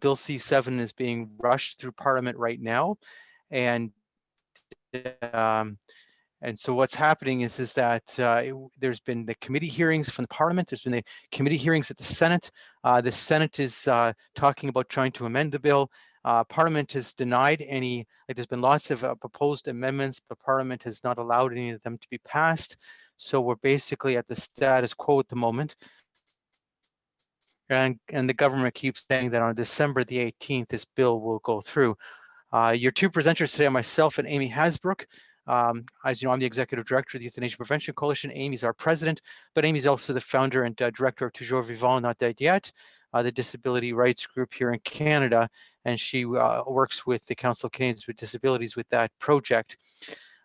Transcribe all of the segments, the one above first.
Bill C-7 is being rushed through Parliament right now, and so what's happening is that there's been the committee hearings from the Parliament. There's been the committee hearings at the Senate. The Senate is talking about trying to amend the bill. Parliament has denied any, like there's been lots of proposed amendments, but Parliament has not allowed any of them to be passed. So we're basically at the status quo at the moment. And the government keeps saying that on December the 18th, this bill will go through. Your two presenters today are myself and Amy Hasbrook. As you know, I'm the Executive Director of the Euthanasia Prevention Coalition. Amy's our president, but Amy's also the founder and director of Toujours Vivant, Not Dead Yet, the disability rights group here in Canada, and she works with the Council of Canadians with Disabilities with that project.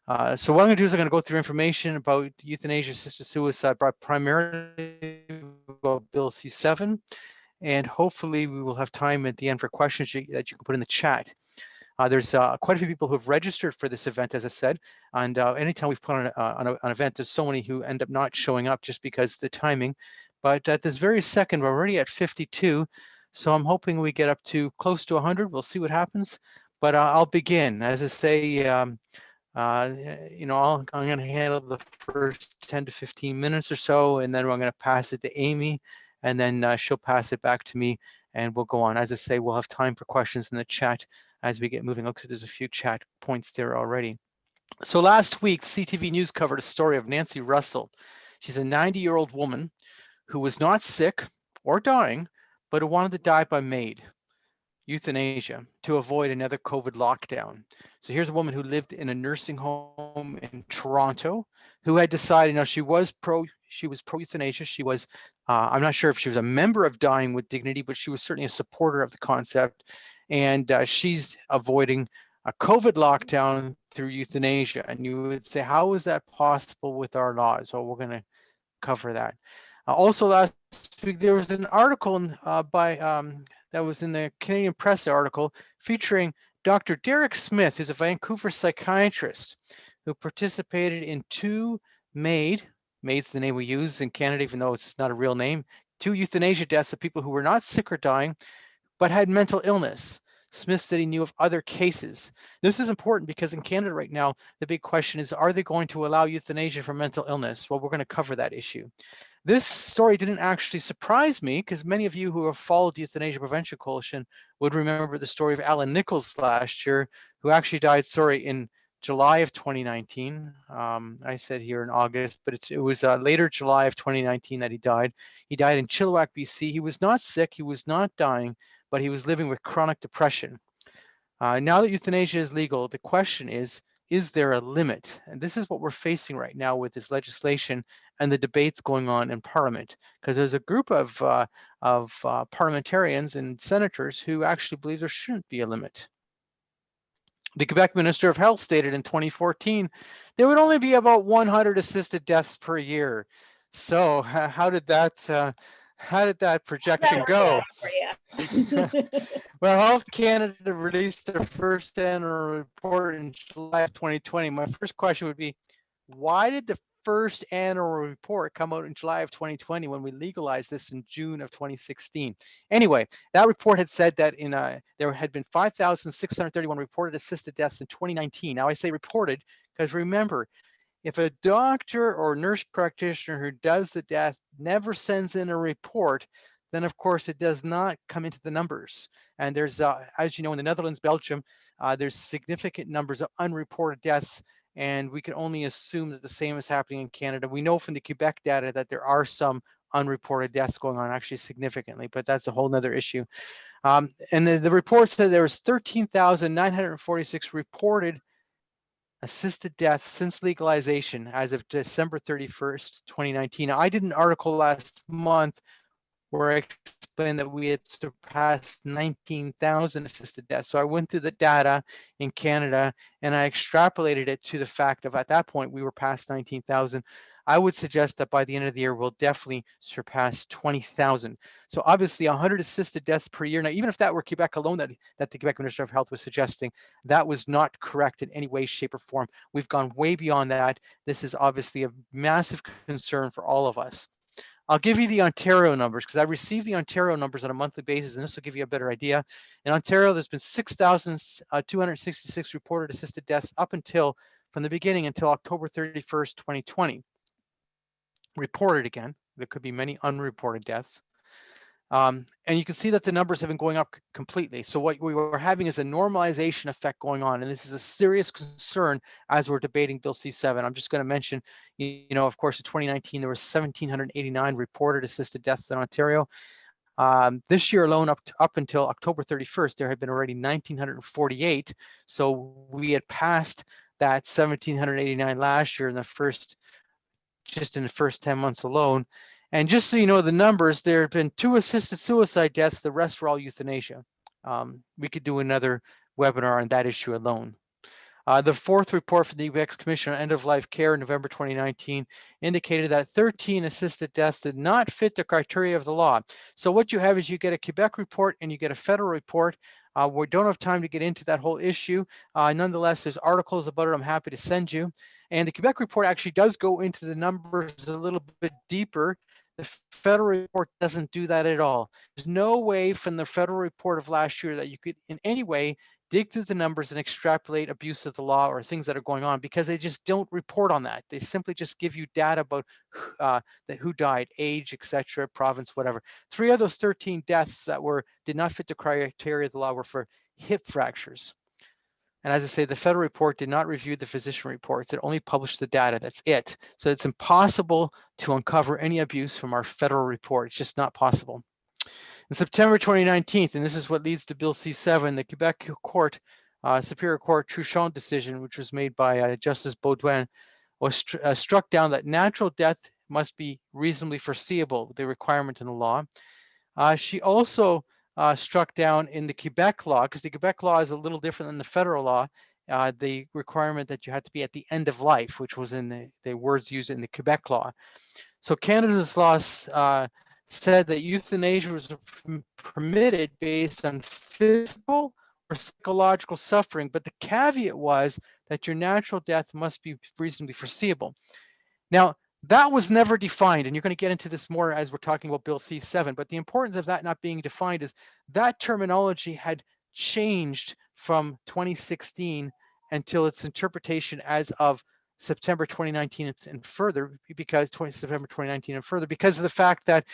So what I'm going to do is I'm going to go through information about euthanasia, assisted suicide, but primarily about Bill C-7, and hopefully we will have time at the end for questions that you can put in the chat. There's quite a few people who have registered for this event, as I said, and anytime we've put on an event, there's so many who end up not showing up just because of the timing. But at this very second, we're already at 52, so I'm hoping we get up to close to 100. We'll see what happens, but I'll begin. As I say, you know, I'm going to handle the first 10 to 15 minutes or so, and then I'm going to pass it to Amy, and then she'll pass it back to me, and we'll go on. As I say, we'll have time for questions in the chat as we get moving. Looks like there's a few chat points there already. So last week, CTV News covered a story of Nancy Russell. She's a 90-year-old woman who was not sick or dying, but who wanted to die by MAID, euthanasia, to avoid another COVID lockdown. So here's a woman who lived in a nursing home in Toronto, who had decided, now she was pro euthanasia. She was, I'm not sure if she was a member of Dying with Dignity, but she was certainly a supporter of the concept. And she's avoiding a COVID lockdown through euthanasia. And you would say, how is that possible with our laws? Well, we're going to cover that. Also last week, there was an article that was in the Canadian Press article featuring Dr. Derek Smith, who's a Vancouver psychiatrist who participated in two MAID's the name we use in Canada, even though it's not a real name, 2 euthanasia deaths of people who were not sick or dying, but had mental illness. Smith said he knew of other cases. This is important because in Canada right now, the big question is, are they going to allow euthanasia for mental illness? Well, we're going to cover that issue. This story didn't actually surprise me because many of you who have followed the Euthanasia Prevention Coalition would remember the story of Alan Nichols last year, who actually died, in July of 2019. I said here in August, but it was later July of 2019 that he died. He died in Chilliwack, BC. He was not sick, he was not dying, but he was living with chronic depression. Now that euthanasia is legal, the question is there a limit? And this is what we're facing right now with this legislation and the debates going on in Parliament, because there's a group of parliamentarians and senators who actually believe there shouldn't be a limit. The Quebec Minister of Health stated in 2014 there would only be about 100 assisted deaths per year. So how did that projection go? Well, Health Canada released their first annual report in July of 2020. My first question would be, why did the first annual report come out in July of 2020 when we legalized this in June of 2016? Anyway, that report had said that there had been 5,631 reported assisted deaths in 2019. Now I say reported because remember, if a doctor or nurse practitioner who does the death never sends in a report, then of course it does not come into the numbers. And there's, as you know, in the Netherlands, Belgium, there's significant numbers of unreported deaths, and we can only assume that the same is happening in Canada. We know from the Quebec data that there are some unreported deaths going on, actually significantly, but that's a whole nother issue. And the report said there was 13,946 reported assisted deaths since legalization as of December 31st, 2019. Now, I did an article last month where I explained that we had surpassed 19,000 assisted deaths. So I went through the data in Canada and I extrapolated it to the fact of at that point we were past 19,000. I would suggest that by the end of the year, we'll definitely surpass 20,000. So obviously 100 assisted deaths per year. Now, even if that were Quebec alone, that the Quebec Minister of Health was suggesting, that was not correct in any way, shape, or form. We've gone way beyond that. This is obviously a massive concern for all of us. I'll give you the Ontario numbers because I receive the Ontario numbers on a monthly basis, and this will give you a better idea. In Ontario, there's been 6,266 reported assisted deaths up until, from the beginning until October 31st, 2020. Reported again. There could be many unreported deaths. And you can see that the numbers have been going up completely. So what we were having is a normalization effect going on, and this is a serious concern as we're debating Bill C-7. I'm just going to mention, of course, in 2019 there were 1,789 reported assisted deaths in Ontario. This year alone, up until October 31st, there had been already 1,948. So we had passed that 1,789 last year in the first 10 months alone. And just so you know the numbers, there have been 2 assisted suicide deaths. The rest were all euthanasia. We could do another webinar on that issue alone. The 4th report from the UX Commission on End-of-Life Care in November 2019 indicated that 13 assisted deaths did not fit the criteria of the law. So what you have is you get a Quebec report and you get a federal report. We don't have time to get into that whole issue. Nonetheless, there's articles about it I'm happy to send you. And the Quebec report actually does go into the numbers a little bit deeper. The federal report doesn't do that at all. There's no way from the federal report of last year that you could in any way dig through the numbers and extrapolate abuse of the law or things that are going on, because they just don't report on that. They simply just give you data about who died, age, etc., province, whatever. 3 of those 13 deaths that did not fit the criteria of the law were for hip fractures. And as I say, the federal report did not review the physician reports. It only published the data. That's it. So it's impossible to uncover any abuse from our federal report. It's just not possible. In September 2019, and this is what leads to Bill C-7, the Quebec Court, Superior Court Truchon decision, which was made by Justice Baudouin, was struck down that natural death must be reasonably foreseeable, the requirement in the law. She also struck down in the Quebec law, because the Quebec law is a little different than the federal law, the requirement that you had to be at the end of life, which was in the words used in the Quebec law. So Canada's law said that euthanasia was permitted based on physical or psychological suffering, but the caveat was that your natural death must be reasonably foreseeable. Now, that was never defined, and you're going to get into this more as we're talking about Bill C-7, but the importance of that not being defined is that terminology had changed from 2016 until its interpretation as of September 2019 and further, because September 2019 and further, because of the fact that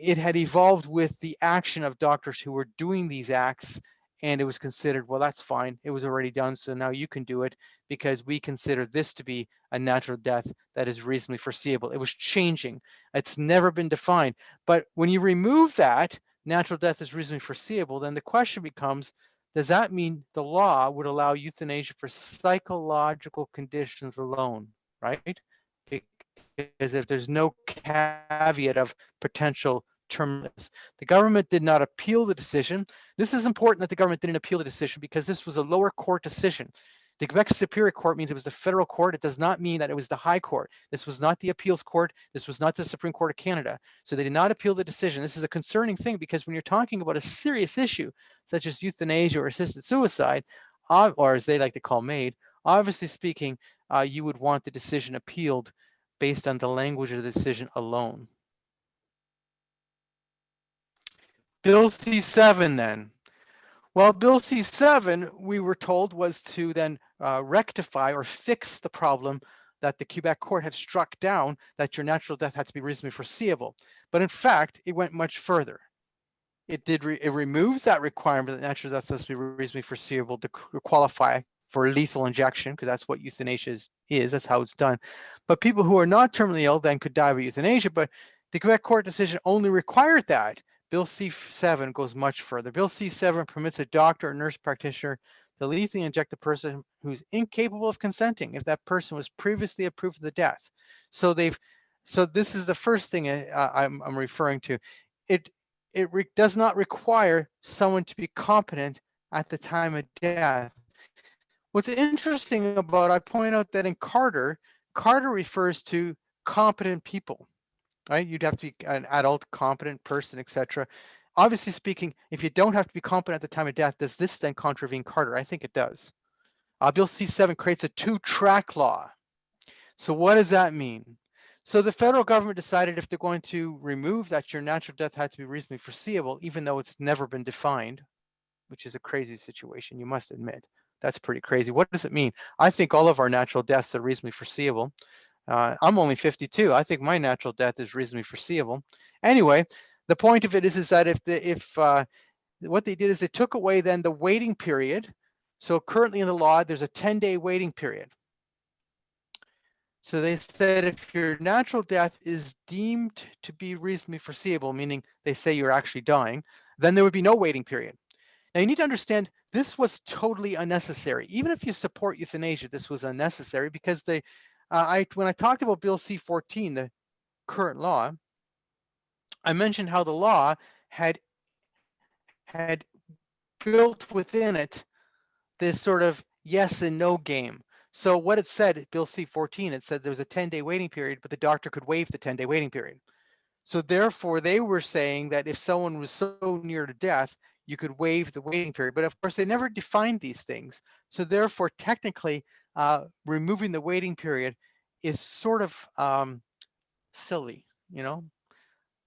it had evolved with the action of doctors who were doing these acts, and it was considered, well, that's fine. It was already done, so now you can do it because we consider this to be a natural death that is reasonably foreseeable. It was changing. It's never been defined. But when you remove that, natural death is reasonably foreseeable, then the question becomes, does that mean the law would allow euthanasia for psychological conditions alone, right? Because if there's no caveat of potential terminus. The government did not appeal the decision. This is important that the government didn't appeal the decision because this was a lower court decision. The Quebec Superior Court means it was the federal court. It does not mean that it was the high court. This was not the appeals court. This was not the Supreme Court of Canada. So they did not appeal the decision. This is a concerning thing because when you're talking about a serious issue, such as euthanasia or assisted suicide, or as they like to call MAID, obviously speaking, you would want the decision appealed based on the language of the decision alone. Bill C-7 then. Well, Bill C-7, we were told, was to then rectify or fix the problem that the Quebec court had struck down, that your natural death had to be reasonably foreseeable. But in fact, it went much further. It removes that requirement that natural death has to be reasonably foreseeable to qualify for lethal injection, because that's what euthanasia is. That's how it's done. But people who are not terminally ill then could die by euthanasia, but the Quebec court decision only required that. Bill C-7 goes much further. Bill C-7 permits a doctor or nurse practitioner to lethally inject a person who's incapable of consenting if that person was previously approved of the death. So this is the first thing I'm referring to. It does not require someone to be competent at the time of death. What's interesting about, I point out that in Carter refers to competent people. Right? You'd have to be an adult, competent person, etc. Obviously speaking, if you don't have to be competent at the time of death, does this then contravene Carter? I think it does. Bill C-7 creates a 2-track law. So what does that mean? So the federal government decided if they're going to remove that your natural death had to be reasonably foreseeable, even though it's never been defined, which is a crazy situation, you must admit. That's pretty crazy. What does it mean? I think all of our natural deaths are reasonably foreseeable. I'm only 52. I think my natural death is reasonably foreseeable. Anyway, the point of it is that if what they did is they took away then the waiting period. So currently in the law, there's a 10-day waiting period. So they said if your natural death is deemed to be reasonably foreseeable, meaning they say you're actually dying, then there would be no waiting period. Now you need to understand this was totally unnecessary. Even if you support euthanasia, this was unnecessary because when I talked about Bill C-14, the current law, I mentioned how the law had built within it this sort of yes and no game. So what it said, Bill C-14, it said there was a 10-day waiting period, but the doctor could waive the 10-day waiting period. So therefore, they were saying that if someone was so near to death, you could waive the waiting period. But of course, they never defined these things. So therefore, technically, removing the waiting period is sort of silly, you know?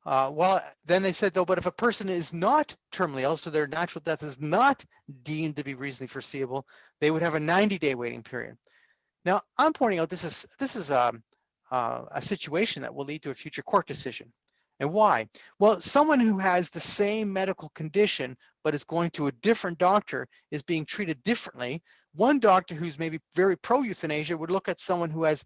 Well, then they said, though, but if a person is not terminally ill, so their natural death is not deemed to be reasonably foreseeable, they would have a 90-day waiting period. Now, I'm pointing out this is a situation that will lead to a future court decision. And why? Well, someone who has the same medical condition but is going to a different doctor is being treated differently. One doctor who's maybe very pro-euthanasia would look at someone who has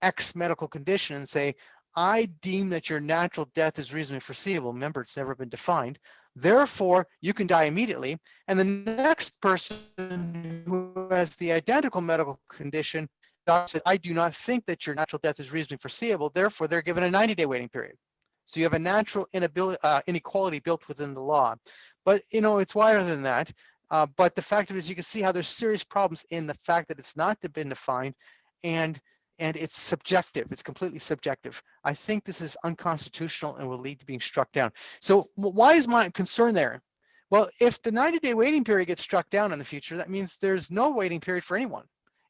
X medical condition and say, I deem that your natural death is reasonably foreseeable. Remember, it's never been defined. Therefore, you can die immediately. And the next person who has the identical medical condition, doctor says, I do not think that your natural death is reasonably foreseeable. Therefore, they're given a 90-day waiting period. So you have a natural inequality built within the law. But, you know, it's wider than that. But the fact of it is you can see how there's serious problems in the fact that it's not been defined and it's subjective. It's completely subjective. I think this is unconstitutional and will lead to being struck down. So why is my concern there? Well, if the 90-day waiting period gets struck down in the future, that means there's no waiting period for anyone.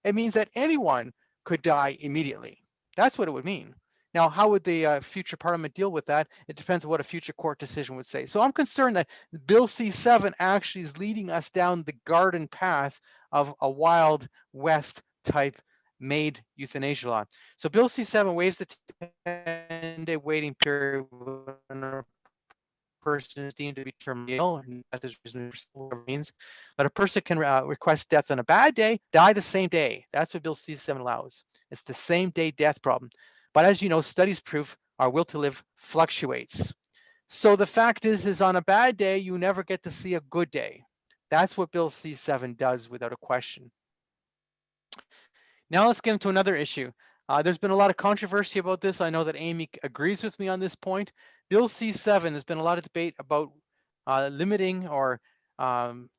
It means that anyone could die immediately. That's what it would mean. Now, how would the future parliament deal with that? It depends on what a future court decision would say. So I'm concerned that Bill C-7 actually is leading us down the garden path of a Wild West type made euthanasia law. So Bill C-7 waives the 10-day waiting period when a person is deemed to be terminally ill and death is reasonably means, but a person can request death on a bad day, die the same day. That's what Bill C-7 allows. It's the same day death problem. But as you know, studies prove our will to live fluctuates. So the fact is on a bad day, you never get to see a good day. That's what Bill C-7 does without a question. Now let's get into another issue. There's been a lot of controversy about this. I know that Amy agrees with me on this point. Bill C-7, there's been a lot of debate about limiting or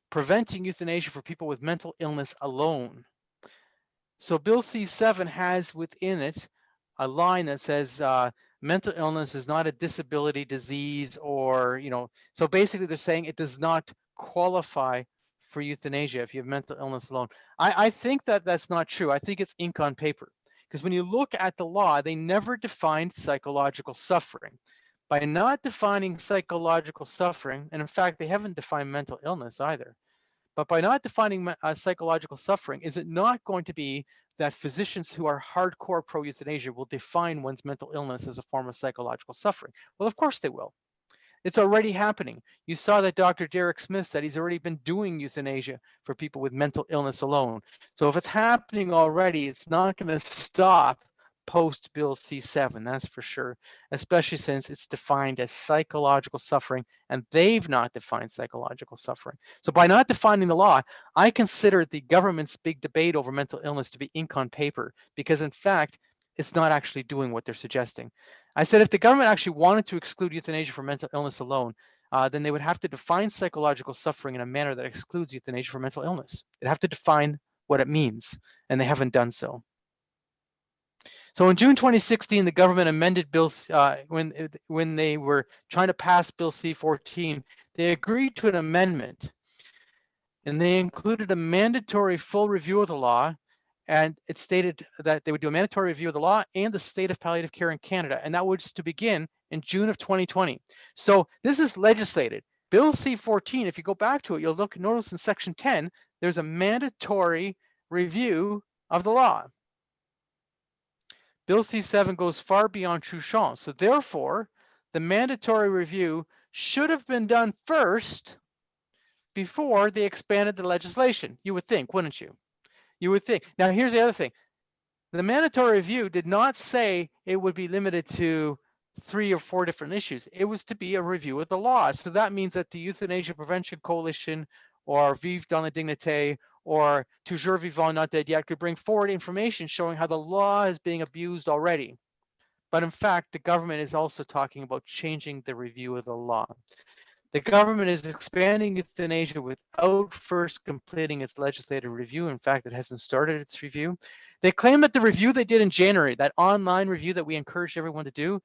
preventing euthanasia for people with mental illness alone. So Bill C-7 has within it a line that says mental illness is not a disability, disease, or, you know, so basically they're saying it does not qualify for euthanasia if you have mental illness alone. I think that that's not true. I think it's ink on paper, because when you look at the law, they never defined psychological suffering. By not defining psychological suffering, and in fact, they haven't defined mental illness either, but by not defining psychological suffering, is it not going to be that physicians who are hardcore pro-euthanasia will define one's mental illness as a form of psychological suffering? Well, of course they will. It's already happening. You saw that Dr. Derek Smith said he's already been doing euthanasia for people with mental illness alone. So if it's happening already, it's not going to stop post Bill C-7, that's for sure, especially since it's defined as psychological suffering, and they've not defined psychological suffering. So by not defining the law, I consider the government's big debate over mental illness to be ink on paper, because in fact, it's not actually doing what they're suggesting. I said if the government actually wanted to exclude euthanasia for mental illness alone, then they would have to define psychological suffering in a manner that excludes euthanasia for mental illness. They'd have to define what it means, and they haven't done so. So in June 2016, the government amended bills when they were trying to pass Bill C-14. They agreed to an amendment, and they included a mandatory full review of the law And it stated that they would do a mandatory review of the law and the state of palliative care in Canada, and that was to begin in June of 2020. So this is legislated. Bill C-14, if you go back to it, you'll notice in section 10, there's a mandatory review of the law. Bill C-7 goes far beyond Truchon. So therefore, the mandatory review should have been done first before they expanded the legislation. You would think, wouldn't you? You would think. Now, here's the other thing. The mandatory review did not say it would be limited to 3 or 4 different issues. It was to be a review of the law. So that means that the Euthanasia Prevention Coalition or Vive dans la Dignité or Toujours Vivant Not Dead Yet could bring forward information showing how the law is being abused already. But in fact, the government is also talking about changing the review of the law. The government is expanding euthanasia without first completing its legislative review. In fact, it hasn't started its review. They claim that the review they did in January, that online review that we encouraged everyone to do,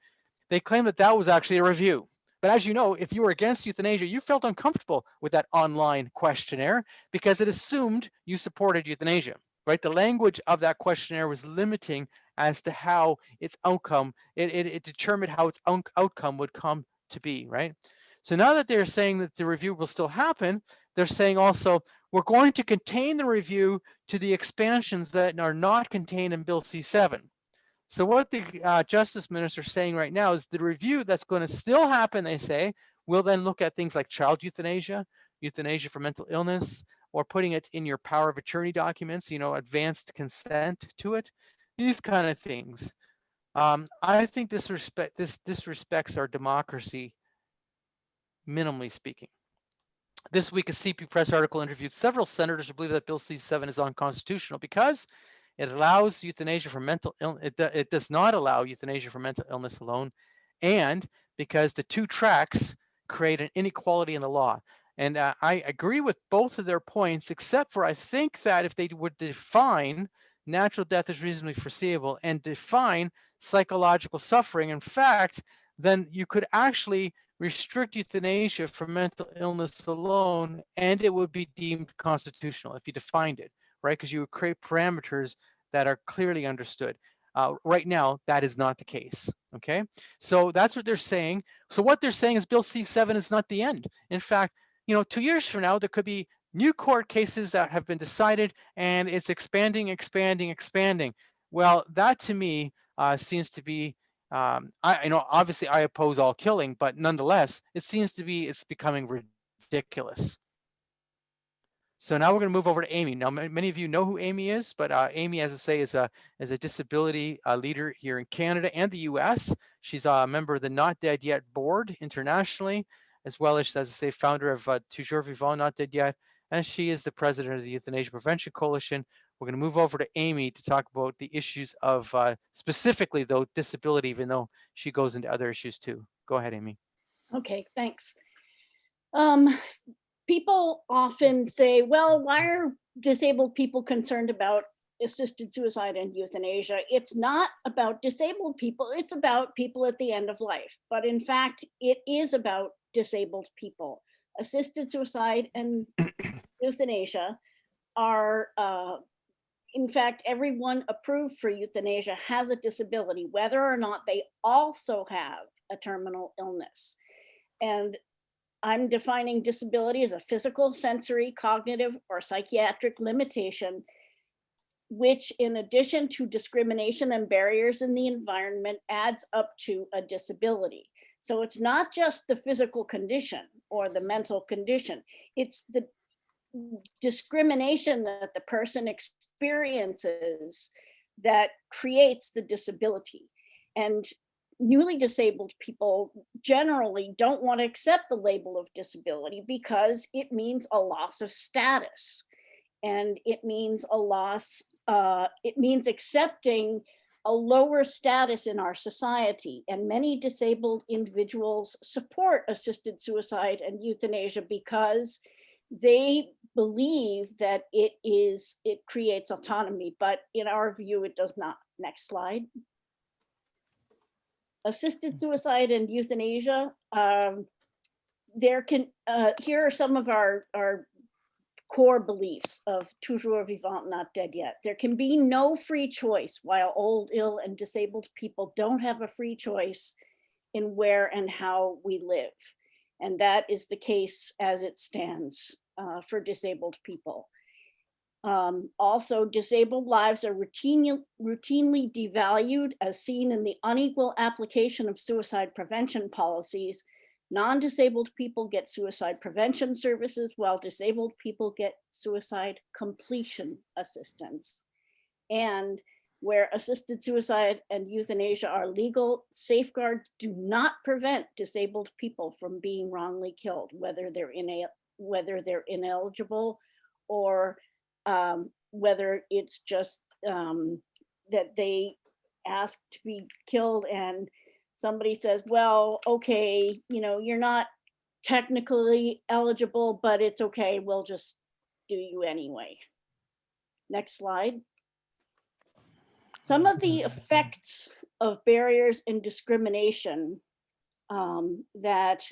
they claim that that was actually a review. But as you know, if you were against euthanasia, you felt uncomfortable with that online questionnaire because it assumed you supported euthanasia, right? The language of that questionnaire was limiting as to how its outcome, it determined how its outcome would come to be, right? So now that they're saying that the review will still happen, they're saying also, we're going to contain the review to the expansions that are not contained in Bill C-7. So what the Justice Minister is saying right now is the review that's going to still happen, they say, will then look at things like child euthanasia, euthanasia for mental illness, or putting it in your power of attorney documents, you know, advanced consent to it, these kind of things. I think this disrespects our democracy, minimally speaking. This week, a CP Press article interviewed several senators who believe that Bill C-7 is unconstitutional because it allows euthanasia for mental illness. It does not allow euthanasia for mental illness alone, and because the two tracks create an inequality in the law. And I agree with both of their points, except for I think that if they would define natural death as reasonably foreseeable and define psychological suffering, in fact, then you could actually restrict euthanasia for mental illness alone, and it would be deemed constitutional if you defined it, right? Because you would create parameters that are clearly understood. Right now, that is not the case, okay? So that's what they're saying. So what they're saying is Bill C-7 is not the end. In fact, you know, 2 years from now, there could be new court cases that have been decided and it's expanding. Well, that to me seems to be, I know obviously I oppose all killing, but nonetheless, it seems to be, it's becoming ridiculous. So now we're going to move over to Amy. Now, many of you know who Amy is, but Amy, as I say, is a disability leader here in Canada and the US. She's a member of the Not Dead Yet board internationally, as well as I say, founder of Toujours Vivant Not Dead Yet, and she is the president of the Euthanasia Prevention Coalition. We're going to move over to Amy to talk about the issues of specifically, though, disability, even though she goes into other issues too. Go ahead, Amy. Okay, thanks. People often say, well, why are disabled people concerned about assisted suicide and euthanasia? It's not about disabled people, it's about people at the end of life. But in fact, it is about disabled people. Assisted suicide and euthanasia are, in fact, everyone approved for euthanasia has a disability, whether or not they also have a terminal illness. And I'm defining disability as a physical, sensory, cognitive, or psychiatric limitation, which in addition to discrimination and barriers in the environment adds up to a disability. So it's not just the physical condition or the mental condition, it's the discrimination that the person experiences that creates the disability. And newly disabled people generally don't want to accept the label of disability because it means a loss of status. And it means a loss, it means accepting a lower status in our society. And many disabled individuals support assisted suicide and euthanasia because they believe that it creates autonomy, but in our view, it does not. Next slide. Assisted suicide and euthanasia. Here are some of our core beliefs of toujours vivant, not dead yet. There can be no free choice while old, ill, and disabled people don't have a free choice in where and how we live. And that is the case as it stands for disabled people. Also, disabled lives are routinely devalued, as seen in the unequal application of suicide prevention policies. Non-disabled people get suicide prevention services, while disabled people get suicide completion assistance. And where assisted suicide and euthanasia are legal, safeguards do not prevent disabled people from being wrongly killed, whether they're ineligible or whether it's just that they ask to be killed and somebody says, well, okay, you're not technically eligible, but it's okay, we'll just do you anyway. Next slide. Some of the effects of barriers and discrimination that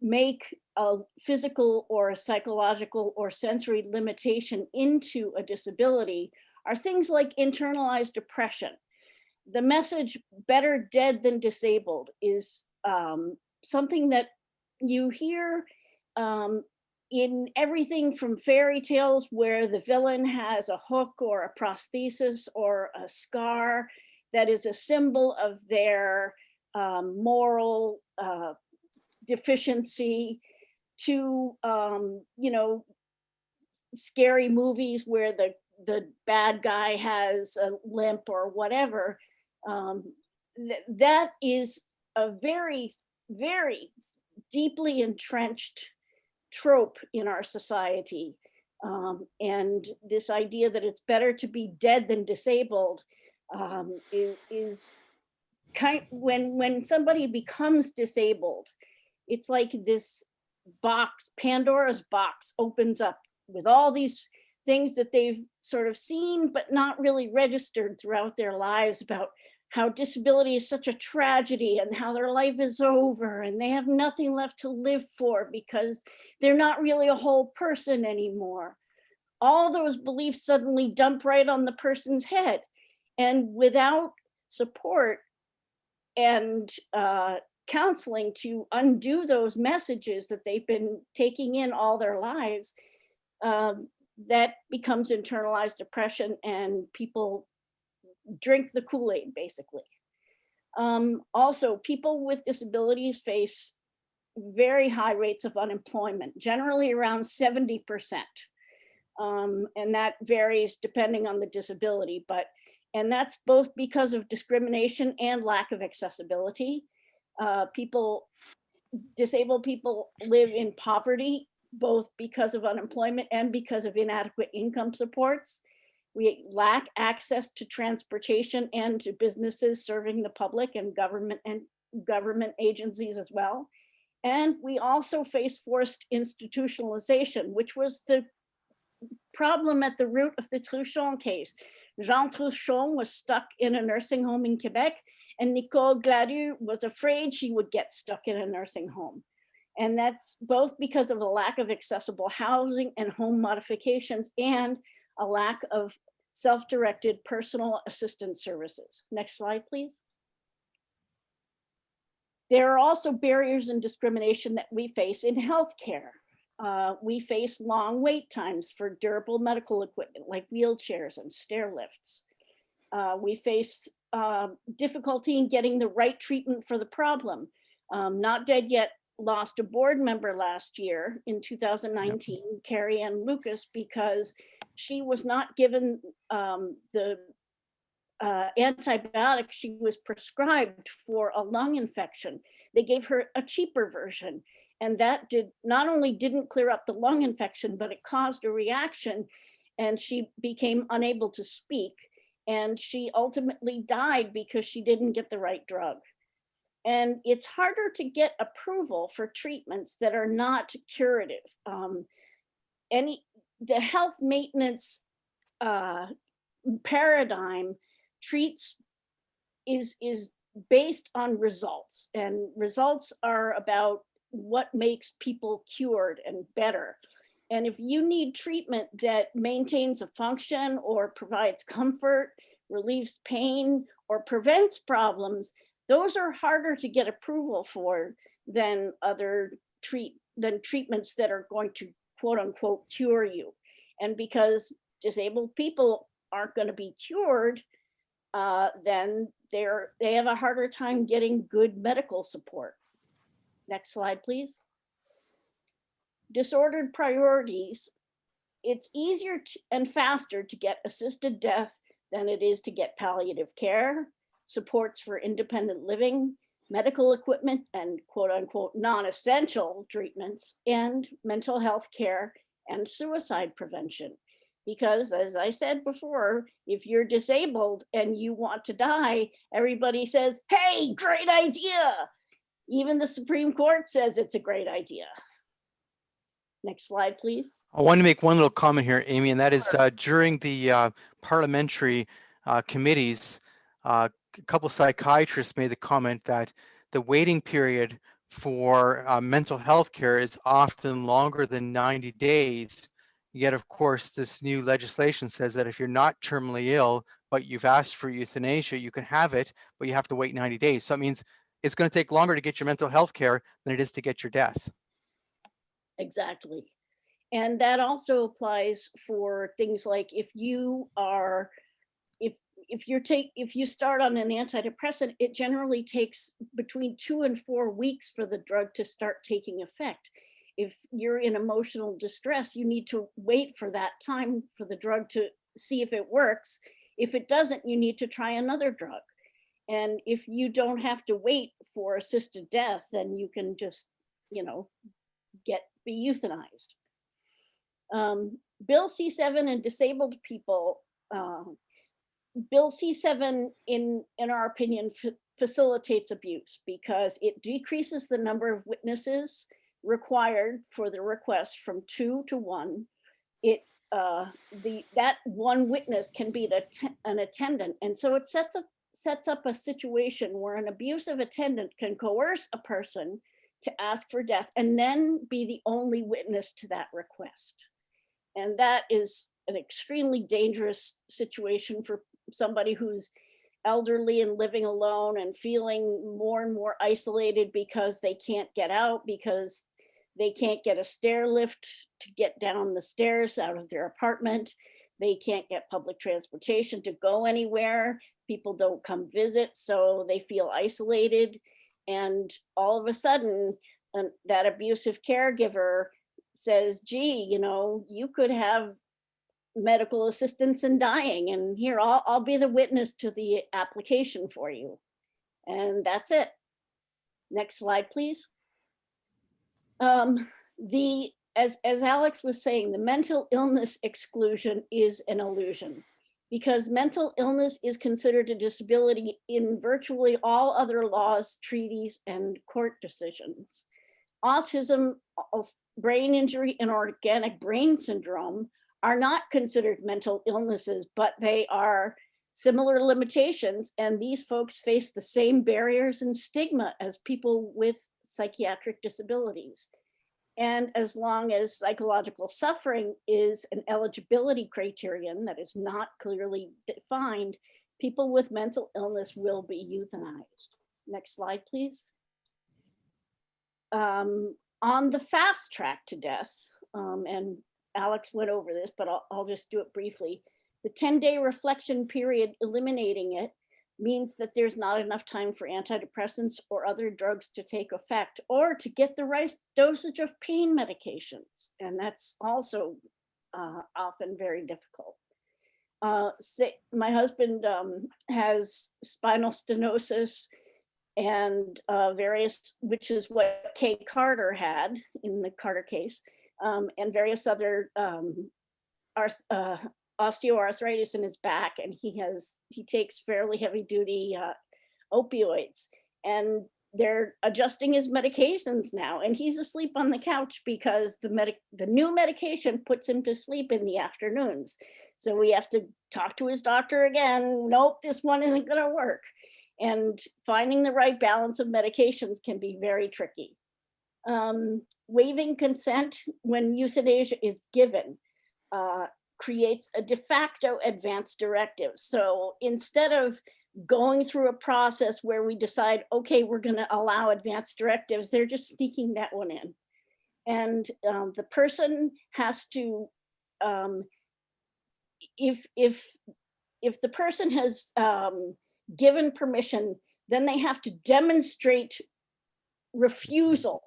make a physical or a psychological or sensory limitation into a disability are things like internalized depression. The message better dead than disabled is something that you hear in everything from fairy tales where the villain has a hook or a prosthesis or a scar that is a symbol of their moral deficiency, to scary movies where the bad guy has a limp or whatever. That is a very, very deeply entrenched trope in our society. And this idea that it's better to be dead than disabled is kind, when somebody becomes disabled, it's like this box, Pandora's box, opens up with all these things that they've sort of seen but not really registered throughout their lives about how disability is such a tragedy and how their life is over and they have nothing left to live for because they're not really a whole person anymore. All those beliefs suddenly dump right on the person's head, and without support and counseling to undo those messages that they've been taking in all their lives, that becomes internalized depression and people drink the Kool-Aid, basically. Also, people with disabilities face very high rates of unemployment, generally around 70%. And that varies depending on the disability, and that's both because of discrimination and lack of accessibility. Disabled people live in poverty, both because of unemployment and because of inadequate income supports. We lack access to transportation and to businesses serving the public and government agencies as well. And we also face forced institutionalization, which was the problem at the root of the Truchon case. Jean Truchon was stuck in a nursing home in Quebec, and Nicole Gladu was afraid she would get stuck in a nursing home. And that's both because of a lack of accessible housing and home modifications and a lack of self-directed personal assistance services. Next slide, please. There are also barriers and discrimination that we face in healthcare. We face long wait times for durable medical equipment like wheelchairs and stair lifts. We face difficulty in getting the right treatment for the problem. Not Dead Yet lost a board member last year in 2019, Carrie Ann Lucas, because she was not given the antibiotic she was prescribed for a lung infection. They gave her a cheaper version, and that not only didn't clear up the lung infection, but it caused a reaction, and she became unable to speak, and she ultimately died because she didn't get the right drug. And it's harder to get approval for treatments that are not curative. The health maintenance paradigm is based on results, and results are about what makes people cured and better. And if you need treatment that maintains a function or provides comfort, relieves pain, or prevents problems, those are harder to get approval for than treatments that are going to quote unquote cure you. And because disabled people aren't going to be cured, then they have a harder time getting good medical support. Next slide, please. Disordered priorities. It's easier and faster to get assisted death than it is to get palliative care, supports for independent living, medical equipment, and quote unquote non-essential treatments, and mental health care and suicide prevention. Because as I said before, if you're disabled and you want to die, everybody says, hey, great idea. Even the Supreme Court says it's a great idea. Next slide, please. I want to make one little comment here, Amy, and that is during the parliamentary committees, a couple psychiatrists made the comment that the waiting period for mental health care is often longer than 90 days. Yet, of course, this new legislation says that if you're not terminally ill, but you've asked for euthanasia, you can have it, but you have to wait 90 days. So it means it's going to take longer to get your mental health care than it is to get your death. Exactly. And that also applies for things like if you are, if you start on an antidepressant, it generally takes between 2 and 4 weeks for the drug to start taking effect. If you're in emotional distress, you need to wait for that time for the drug to see if it works. If it doesn't, you need to try another drug. And if you don't have to wait for assisted death, then you can just, be euthanized. Bill C-7 and disabled people, Bill C-7, in our opinion, facilitates abuse because it decreases the number of witnesses required for the request from 2 to 1. That one witness can be an attendant, and so it sets up a situation where an abusive attendant can coerce a person to ask for death and then be the only witness to that request. And that is an extremely dangerous situation for somebody who's elderly and living alone and feeling more and more isolated because they can't get out, because they can't get a stair lift to get down the stairs out of their apartment. They can't get public transportation to go anywhere. People don't come visit, so they feel isolated. And all of a sudden, that abusive caregiver says, gee, you could have medical assistance in dying, and here, I'll be the witness to the application for you. And that's it. Next slide, please. As Alex was saying, the mental illness exclusion is an illusion because mental illness is considered a disability in virtually all other laws, treaties, and court decisions. Autism, brain injury, and organic brain syndrome are not considered mental illnesses, but they are similar limitations, and these folks face the same barriers and stigma as people with psychiatric disabilities. And as long as psychological suffering is an eligibility criterion that is not clearly defined, people with mental illness will be euthanized. Next slide, please. On the fast track to death, and Alex went over this, but I'll just do it briefly. The 10-day reflection period, eliminating it, means that there's not enough time for antidepressants or other drugs to take effect or to get the right dosage of pain medications. And that's also often very difficult. My husband has spinal stenosis and which is what Kay Carter had in the Carter case, and various other osteoarthritis in his back, and he takes fairly heavy duty opioids, and they're adjusting his medications now, and he's asleep on the couch because the new medication puts him to sleep in the afternoons. So we have to talk to his doctor again. Nope, this one isn't going to work. And finding the right balance of medications can be very tricky. waiving consent when euthanasia is given creates a de facto advance directive. So instead of going through a process where we decide, okay, we're going to allow advance directives, they're just sneaking that one in. And the person has to, if the person has given permission, then they have to demonstrate refusal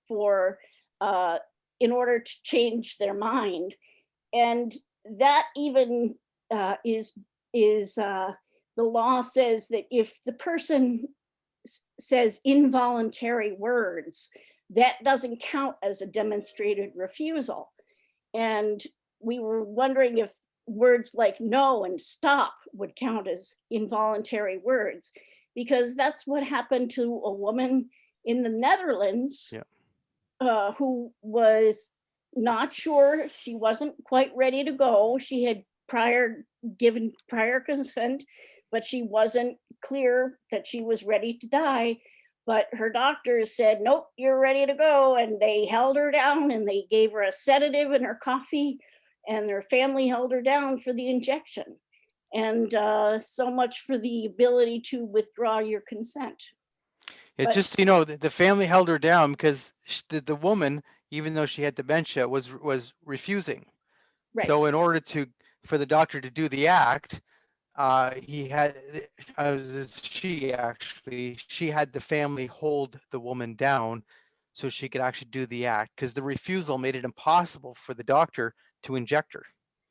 for in order to change their mind. And that even is the law says that if the person says involuntary words, that doesn't count as a demonstrated refusal. And we were wondering if words like no and stop would count as involuntary words, because that's what happened to a woman in the Netherlands. Yeah. Who was not sure, she wasn't quite ready to go. She had given prior consent, but she wasn't clear that she was ready to die. But her doctors said, nope, you're ready to go. And they held her down and they gave her a sedative in her coffee, and their family held her down for the injection. And so much for the ability to withdraw your consent. It's just, you know, the family held her down because the woman, even though she had dementia, was refusing. Right. So in order for the doctor to do the act, she had the family hold the woman down so she could actually do the act, because the refusal made it impossible for the doctor to inject her.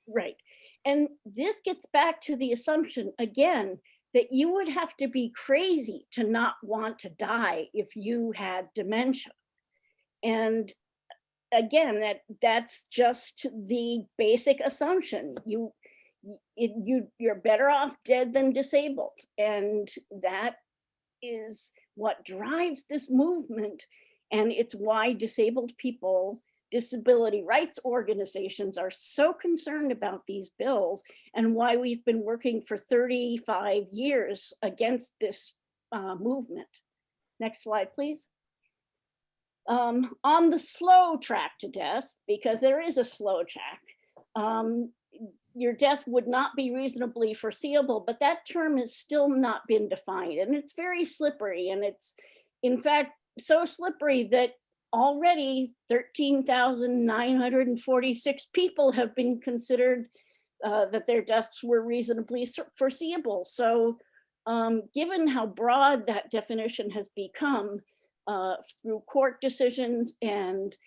Right. And this gets back to the assumption again that you would have to be crazy to not want to die if you had dementia. And again, that's just the basic assumption. You're better off dead than disabled. And that is what drives this movement. And it's why disabled people, disability rights organizations are so concerned about these bills, and why we've been working for 35 years against this movement. Next slide, please. On the slow track to death, because there is a slow track, your death would not be reasonably foreseeable, but that term has still not been defined, and it's very slippery. And it's, in fact, so slippery that already 13,946 people have been considered that their deaths were reasonably foreseeable. So given how broad that definition has become through court decisions and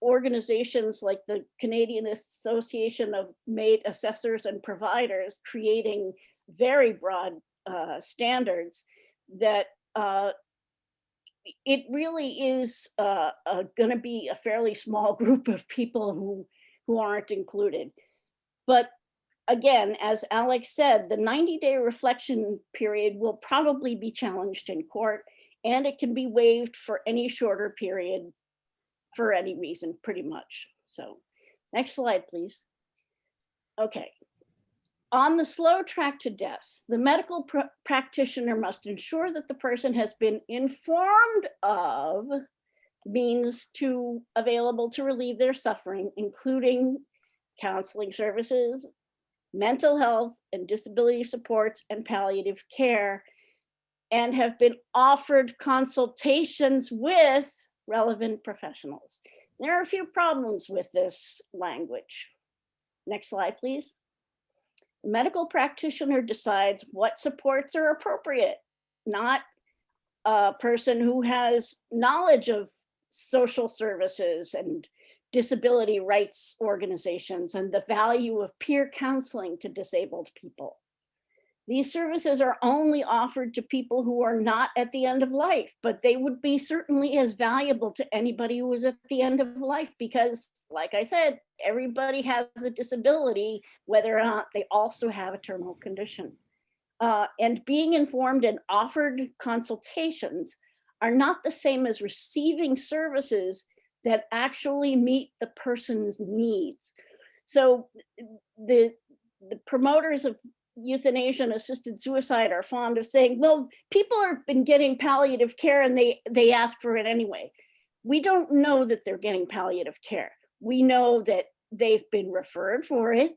organizations like the Canadian Association of Maid Assessors and Providers creating very broad standards, that it really is going to be a fairly small group of people who aren't included. But again, as Alex said, the 90-day reflection period will probably be challenged in court, and it can be waived for any shorter period for any reason, pretty much. So next slide, please. Okay. On the slow track to death, the medical practitioner must ensure that the person has been informed of means available to relieve their suffering, including counseling services, mental health and disability supports, and palliative care, and have been offered consultations with relevant professionals. There are a few problems with this language. Next slide, please. The medical practitioner decides what supports are appropriate, not a person who has knowledge of social services and disability rights organizations and the value of peer counseling to disabled people. These services are only offered to people who are not at the end of life, but they would be certainly as valuable to anybody who is at the end of life, because, like I said, everybody has a disability, whether or not they also have a terminal condition. And being informed and offered consultations are not the same as receiving services that actually meet the person's needs. So the promoters of euthanasia and assisted suicide are fond of saying, well, people have been getting palliative care and they ask for it anyway. We don't know that they're getting palliative care. We know that they've been referred for it.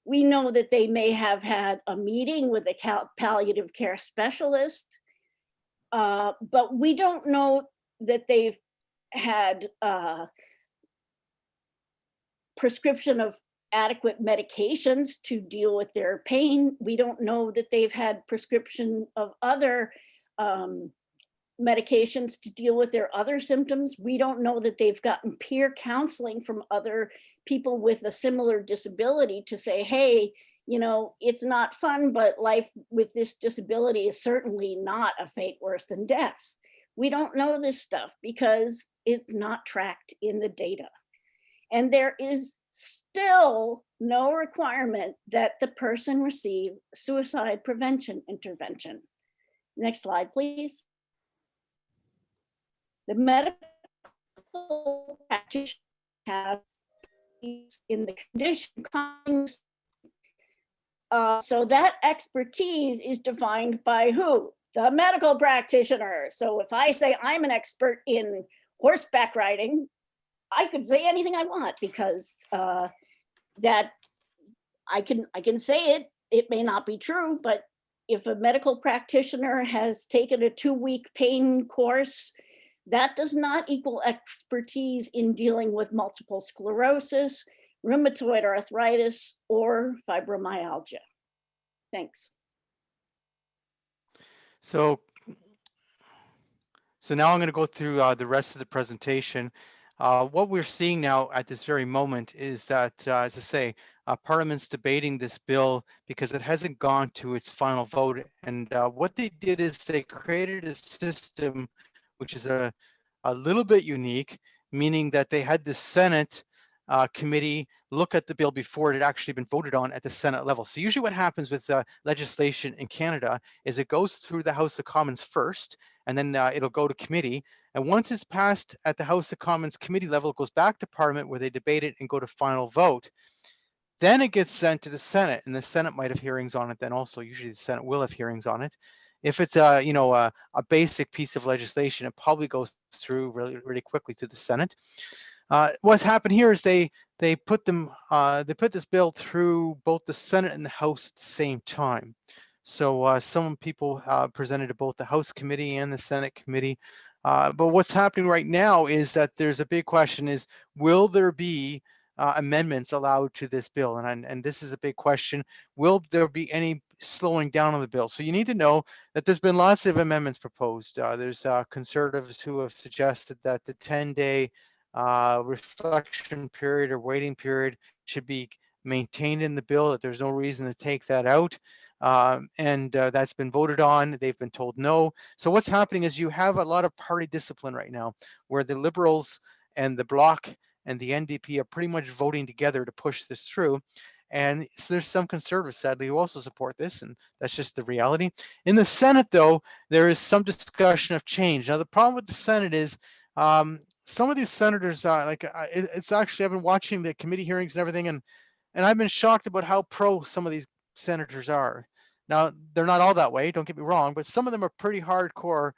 We know that they may have had a meeting with a palliative care specialist, but we don't know that they've had prescription of adequate medications to deal with their pain. We don't know that they've had prescription of other medications to deal with their other symptoms. We don't know that they've gotten peer counseling from other people with a similar disability to say, hey, you know, it's not fun, but life with this disability is certainly not a fate worse than death. We don't know this stuff because it's not tracked in the data. And there is still no requirement that the person receive suicide prevention intervention. Next slide, please. The medical practitioners have in the condition. So that expertise is defined by who? The medical practitioner. So if I say I'm an expert in horseback riding, I could say anything I want because that I can say it. It may not be true, but if a medical practitioner has taken a 2-week pain course, that does not equal expertise in dealing with multiple sclerosis, rheumatoid arthritis, or fibromyalgia. Thanks. So now I'm going to go through the rest of the presentation. What we're seeing now at this very moment is that, as I say, Parliament's debating this bill because it hasn't gone to its final vote. And what they did is they created a system which is a little bit unique, meaning that they had the Senate committee look at the bill before it had actually been voted on at the Senate level. So usually what happens with legislation in Canada is it goes through the House of Commons first, and then it'll go to committee. And once it's passed at the House of Commons committee level, it goes back to Parliament where they debate it and go to final vote. Then it gets sent to the Senate, and the Senate might have hearings on it then also. Usually the Senate will have hearings on it. If it's a basic piece of legislation, it probably goes through really quickly to the Senate. What's happened here is they put this bill through both the Senate and the House at the same time. So some people presented to both the House committee and the Senate committee. But what's happening right now is that there's a big question: is will there be amendments allowed to this bill? And this is a big question. Will there be any slowing down on the bill? So you need to know that there's been lots of amendments proposed. There's conservatives who have suggested that the 10-day reflection period or waiting period should be maintained in the bill, that there's no reason to take that out. And that's been voted on. They've been told no. So what's happening is you have a lot of party discipline right now, where the Liberals and the Bloc and the NDP are pretty much voting together to push this through. And so there's some conservatives, sadly, who also support this, and that's just the reality. In the Senate, though, there is some discussion of change. Now, the problem with the Senate is some of these senators, it's actually, I've been watching the committee hearings and everything, and I've been shocked about how pro some of these senators are. Now, they're not all that way, don't get me wrong, but some of them are pretty hardcore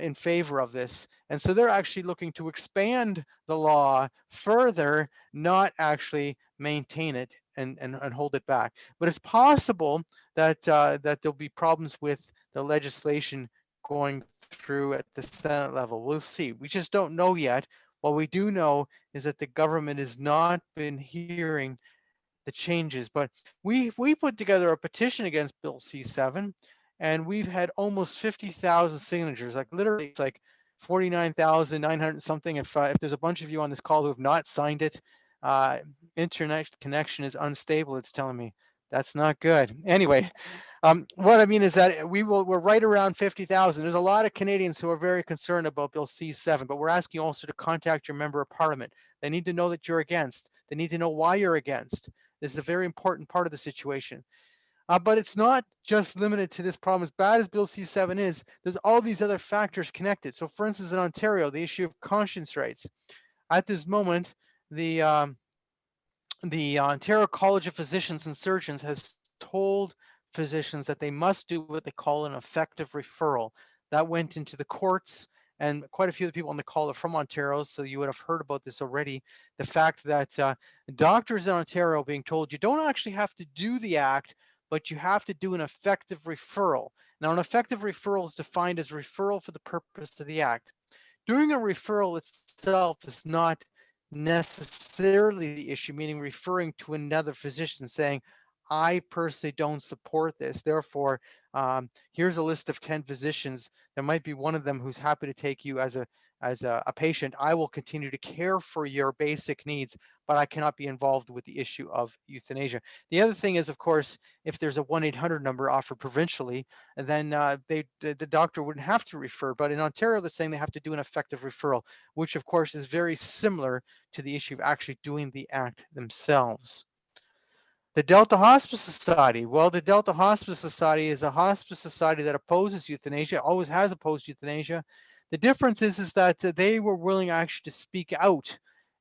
in favor of this. And so they're actually looking to expand the law further, not actually maintain it and hold it back. But it's possible that that there'll be problems with the legislation going through at the Senate level. We'll see. We just don't know yet. What we do know is that the government has not been hearing the changes, but we put together a petition against Bill C-7, and we've had almost 50,000 signatures. Like literally, it's like 49,900 something. If there's a bunch of you on this call who have not signed it, internet connection is unstable. It's telling me that's not good. Anyway, what I mean is that we're right around 50,000. There's a lot of Canadians who are very concerned about Bill C-7, but we're asking also to contact your member of Parliament. They need to know that you're against. They need to know why you're against. This is a very important part of the situation. But it's not just limited to this problem. As bad as Bill C-7 is, there's all these other factors connected. So for instance, in Ontario, the issue of conscience rights. At this moment, the Ontario College of Physicians and Surgeons has told physicians that they must do what they call an effective referral. That went into the courts, and quite a few of the people on the call are from Ontario, so you would have heard about this already. The fact that doctors in Ontario being told you don't actually have to do the act, but you have to do an effective referral. Now, an effective referral is defined as referral for the purpose of the act. Doing a referral itself is not necessarily the issue, meaning referring to another physician saying, I personally don't support this. Therefore, here's a list of 10 physicians. There might be one of them who's happy to take you as a patient. I will continue to care for your basic needs, but I cannot be involved with the issue of euthanasia. The other thing is, of course, if there's a 1-800 number offered provincially, then the doctor wouldn't have to refer. But in Ontario, they're saying they have to do an effective referral, which of course is very similar to the issue of actually doing the act themselves. The Delta Hospice Society. Well, the Delta Hospice Society is a hospice society that opposes euthanasia, always has opposed euthanasia. The difference is that they were willing actually to speak out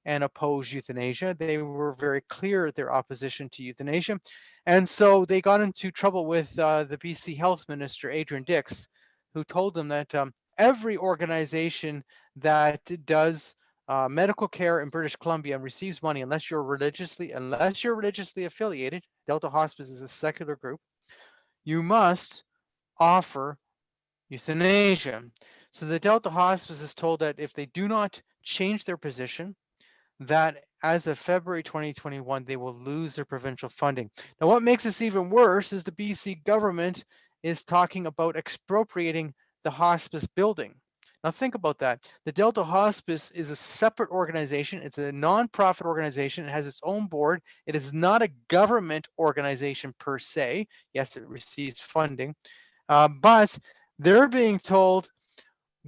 and oppose euthanasia. They were very clear at their opposition to euthanasia. And so they got into trouble with the BC Health Minister, Adrian Dix, who told them that every organization that does medical care in British Columbia and receives money unless you're religiously affiliated. Delta Hospice is a secular group. You must offer euthanasia. So the Delta Hospice is told that if they do not change their position, that as of February 2021, they will lose their provincial funding. Now, what makes this even worse is the BC government is talking about expropriating the hospice building. Now think about that. The Delta Hospice is a separate organization. It's a nonprofit organization. It has its own board. It is not a government organization per se. Yes, it receives funding, but they're being told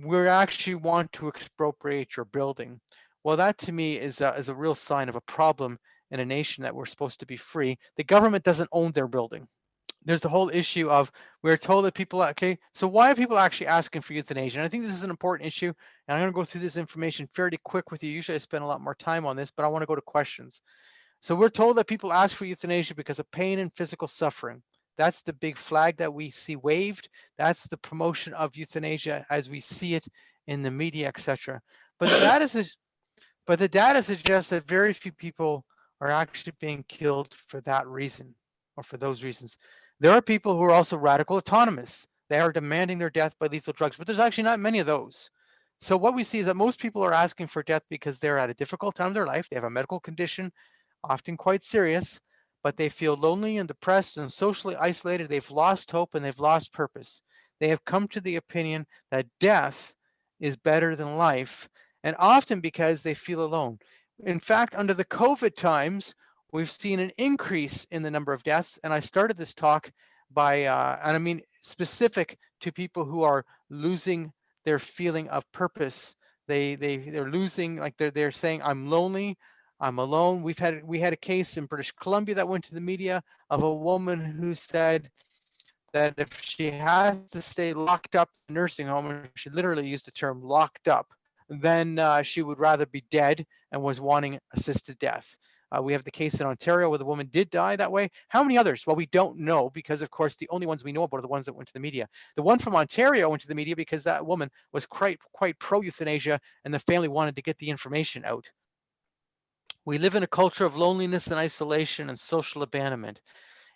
we actually want to expropriate your building. Well, that to me is a real sign of a problem in a nation that we're supposed to be free. The government doesn't own their building. There's the whole issue of we're told that people, okay, so why are people actually asking for euthanasia? And I think this is an important issue, and I'm going to go through this information fairly quick with you. Usually I spend a lot more time on this, but I want to go to questions. So we're told that people ask for euthanasia because of pain and physical suffering. That's the big flag that we see waved. That's the promotion of euthanasia as we see it in the media, etc. But the data suggests that very few people are actually being killed for that reason or for those reasons. There are people who are also radical autonomous. They are demanding their death by lethal drugs, but there's actually not many of those. So what we see is that most people are asking for death because they're at a difficult time of their life. They have a medical condition, often quite serious, but they feel lonely and depressed and socially isolated. They've lost hope and they've lost purpose. They have come to the opinion that death is better than life, and often because they feel alone. In fact, under the COVID times, we've seen an increase in the number of deaths. And I started this talk by, and I mean specific to people who are losing their feeling of purpose. They're losing, like they're saying, I'm lonely, I'm alone. We had a case in British Columbia that went to the media of a woman who said that if she has to stay locked up in a nursing home, and she literally used the term locked up, then she would rather be dead and was wanting assisted death. We have the case in Ontario where the woman did die that way. How many others? Well, we don't know because, of course, the only ones we know about are the ones that went to the media. The one from Ontario went to the media because that woman was quite pro-euthanasia and the family wanted to get the information out. We live in a culture of loneliness and isolation and social abandonment.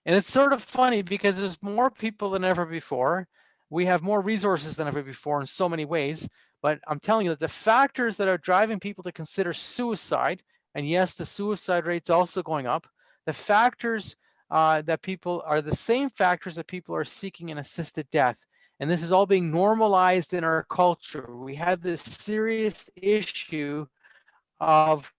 And it's sort of funny because there's more people than ever before. We have more resources than ever before in so many ways. But I'm telling you that the factors that are driving people to consider suicide, and yes, the suicide rate's also going up, the factors that people are the same factors that people are seeking an assisted death. And this is all being normalized in our culture. We have this serious issue of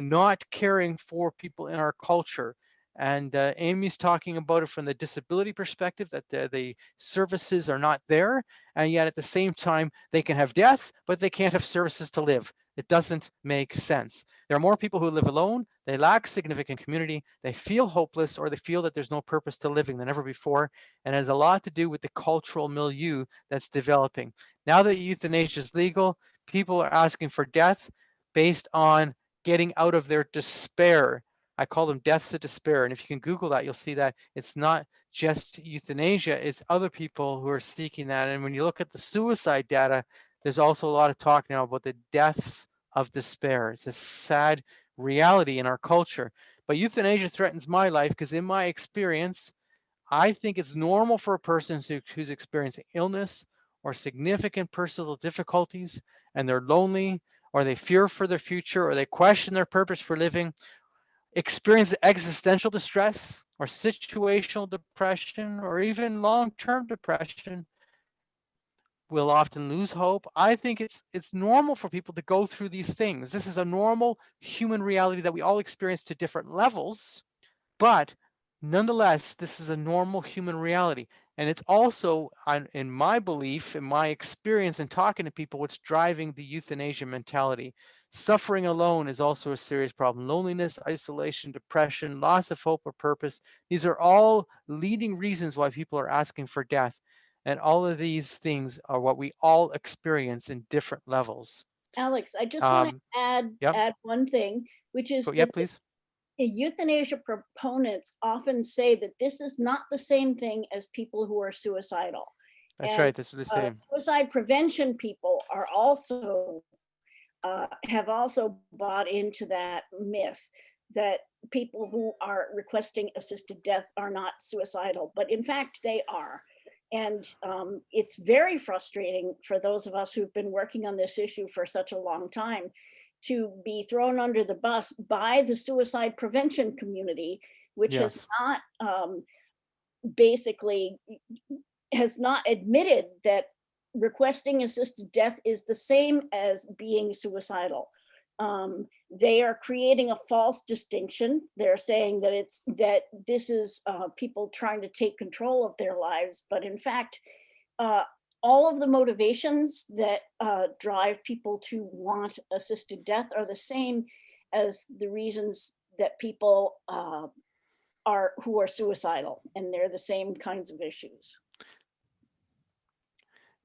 not caring for people in our culture. And Amy's talking about it from the disability perspective, that the services are not there, and yet at the same time, they can have death, but they can't have services to live. It doesn't make sense. There are more people who live alone, they lack significant community, they feel hopeless, or they feel that there's no purpose to living than ever before, and it has a lot to do with the cultural milieu that's developing. Now that euthanasia is legal, people are asking for death based on getting out of their despair. I call them deaths of despair. And if you can Google that, you'll see that it's not just euthanasia, it's other people who are seeking that. And when you look at the suicide data, there's also a lot of talk now about the deaths of despair. It's a sad reality in our culture. But euthanasia threatens my life because in my experience, I think it's normal for a person who's experiencing illness or significant personal difficulties and they're lonely or they fear for their future or they question their purpose for living, experience existential distress or situational depression or even long-term depression, will often lose hope. I think it's normal for people to go through these things. This is a normal human reality that we all experience to different levels, but nonetheless, this is a normal human reality. And it's also, in my belief, in my experience in talking to people, what's driving the euthanasia mentality. Suffering alone is also a serious problem. Loneliness, isolation, depression, loss of hope or purpose. These are all leading reasons why people are asking for death. And all of these things are what we all experience in different levels. Alex, I just want Um, to add yep. one thing, which is Yeah, that please. euthanasia proponents often say that this is not the same thing as people who are suicidal. That's And right. This is the same. suicide prevention people are also have also bought into that myth that people who are requesting assisted death are not suicidal, but in fact they are. And it's very frustrating for those of us who've been working on this issue for such a long time to be thrown under the bus by the suicide prevention community, which has Yes. not basically has not admitted that requesting assisted death is the same as being suicidal. They are creating a false distinction. They're saying that this is people trying to take control of their lives, but in fact, uh, all of the motivations that drive people to want assisted death are the same as the reasons that people are who are suicidal, and they're the same kinds of issues.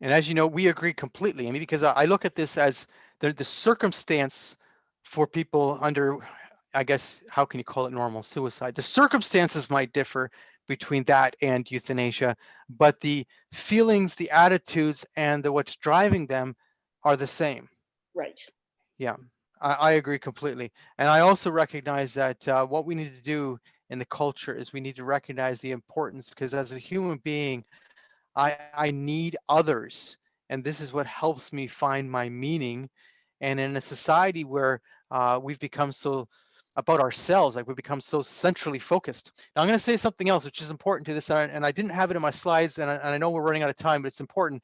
And as you know, we agree completely. I mean, because I look at this as the circumstance for people under, I guess, how can you call it normal suicide? The circumstances might differ between that and euthanasia, but the feelings, the attitudes, and what's driving them are the same. Right. Yeah, I agree completely. And I also recognize that what we need to do in the culture is we need to recognize the importance, because as a human being, I need others. And this is what helps me find my meaning. And in a society where we've become so about ourselves, like we've become so centrally focused. Now I'm going to say something else, which is important to this, and I didn't have it in my slides, and I know we're running out of time, but it's important.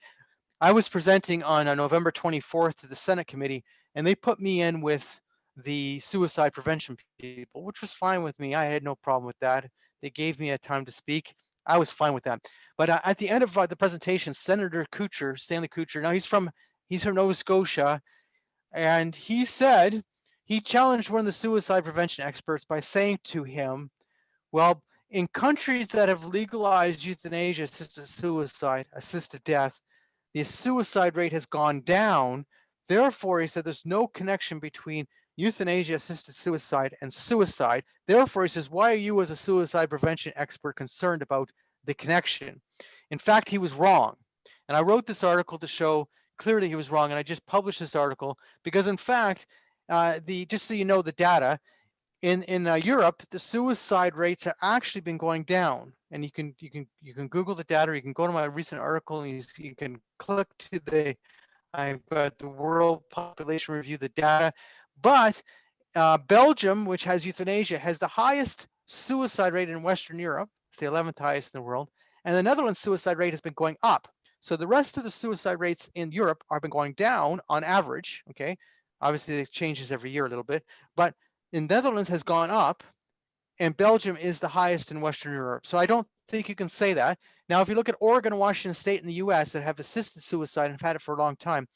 I was presenting on November 24th to the Senate committee, and they put me in with the suicide prevention people, which was fine with me. I had no problem with that. They gave me a time to speak. I was fine with that. But at the end of the presentation, Senator Kuchar, Stanley Kuchar, now he's from Nova Scotia, and he said he challenged one of the suicide prevention experts by saying to him, well, in countries that have legalized euthanasia, assisted suicide, assisted death, the suicide rate has gone down. Therefore, he said there's no connection between euthanasia assisted suicide and suicide. Therefore, he says, why are you as a suicide prevention expert concerned about the connection? In fact, he was wrong. And I wrote this article to show clearly he was wrong. And I just published this article because, in fact, just so you know the data, in Europe, the suicide rates have actually been going down. And you can Google the data. Or you can go to my recent article, and you can click to I've got the World Population Review, the data. But Belgium, which has euthanasia, has the highest suicide rate in Western Europe. It's the 11th highest in the world. And the Netherlands suicide rate has been going up. So the rest of the suicide rates in Europe have been going down on average. Okay, obviously it changes every year a little bit, but in Netherlands has gone up, and Belgium is the highest in Western Europe. So I don't think you can say that. Now, if you look at Oregon and Washington State in the US that have assisted suicide and have had it for a long time,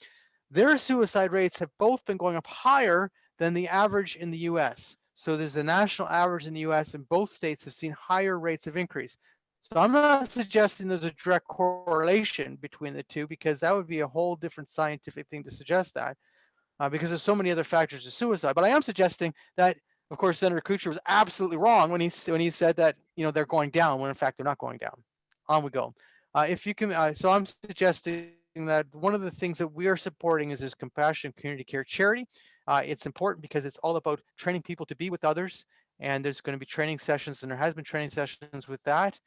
their suicide rates have both been going up higher than the average in the US. So there's the national average in the US, and both states have seen higher rates of increase. So I'm not suggesting there's a direct correlation between the two, because that would be a whole different scientific thing to suggest that, because there's so many other factors to suicide. But I am suggesting that, of course, Senator Kuchar was absolutely wrong when he said that they're going down, when in fact they're not going down. On we go. If you can, so I'm suggesting that one of the things that we are supporting is this compassion community care charity. It's important because it's all about training people to be with others, and there's going to be training sessions, and there has been training sessions with that.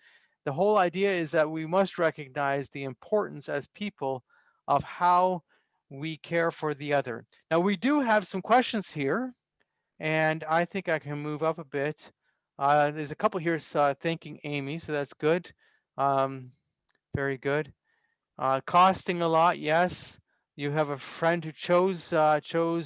The whole idea is that we must recognize the importance as people of how we care for the other. Now, we do have some questions here, and I think I can move up a bit. There's a couple here thanking Amy, so that's good. Very good. Costing a lot, yes. You have a friend who chose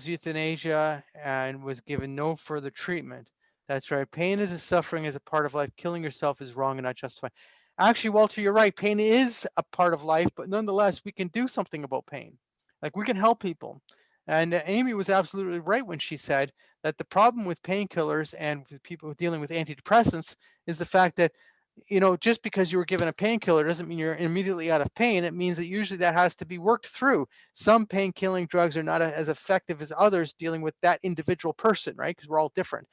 euthanasia and was given no further treatment. That's right. Pain is a suffering as a part of life. Killing yourself is wrong and not justified. Actually, Walter, you're right. Pain is a part of life, but nonetheless, we can do something about pain. Like we can help people. And Amy was absolutely right when she said that the problem with painkillers and with people dealing with antidepressants is the fact that, you know, just because you were given a painkiller doesn't mean you're immediately out of pain. It means that usually that has to be worked through. Some pain killing drugs are not as effective as others dealing with that individual person, right? Because we're all different.